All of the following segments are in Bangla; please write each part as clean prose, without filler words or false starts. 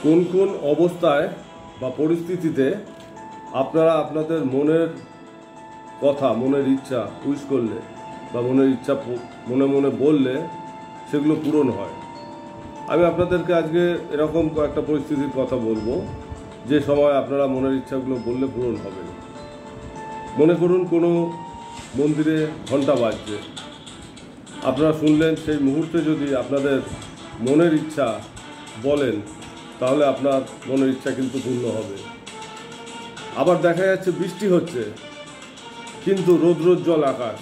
কোন কোন অবস্থায় বা পরিস্থিতিতে আপনারা আপনাদের মনের কথা, মনের ইচ্ছা উইশ করলে বা মনের ইচ্ছা মনে মনে বললে সেগুলো পূরণ হয়। আমি আপনাদেরকে আজকে এরকম কয়েকটা পরিস্থিতির কথা বলবো যে সময় আপনারা মনের ইচ্ছাগুলো বললে পূরণ হবে। মনে করুন কোনো মন্দিরে ঘন্টা বাজছে, আপনারা শুনলেন, সেই মুহূর্তে যদি আপনাদের মনের ইচ্ছা বলেন তাহলে আপনার মনের ইচ্ছা কিন্তু পূর্ণ হবে। আবার দেখা যাচ্ছে বৃষ্টি হচ্ছে কিন্তু রৌদ্রোজ্জ্বল আকাশ,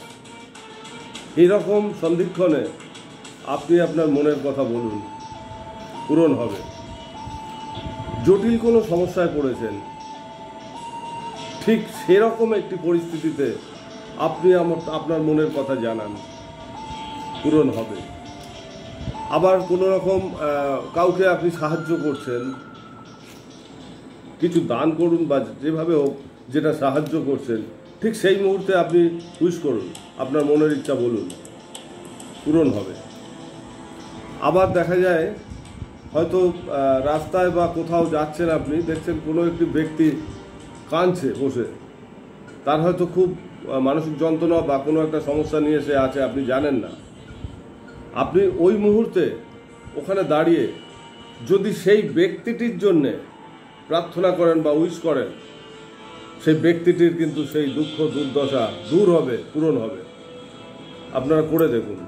এইরকম সন্ধিক্ষণে আপনি আপনার মনের কথা বলুন, পূরণ হবে। জটিল কোনো সমস্যায় পড়েছেন, ঠিক সেরকম একটি পরিস্থিতিতে আপনি আপনার মনের কথা জানান, পূরণ হবে। আবার কোনো রকম কাউকে আপনি সাহায্য করছেন, কিছু দান করুন বা যেভাবে হোক যেটা সাহায্য করছেন, ঠিক সেই মুহূর্তে আপনি উইশ করুন, আপনার মনের ইচ্ছা বলুন, পূরণ হবে। আবার দেখা যায় হয়তো রাস্তায় বা কোথাও যাচ্ছেন, আপনি দেখছেন কোনো একটি ব্যক্তি কাঁদছে বসে, তার হয়তো খুব মানসিক যন্ত্রণা বা কোনো একটা সমস্যা নিয়ে সে আছে, আপনি জানেন না। আপনি ওই মুহূর্তে ওখানে দাঁড়িয়ে যদি সেই ব্যক্তিটির জন্যে প্রার্থনা করেন বা উইশ করেন, সেই ব্যক্তিটির কিন্তু সেই দুঃখ দুর্দশা দূর হবে, পূরণ হবে। আপনারা করে দেখুন।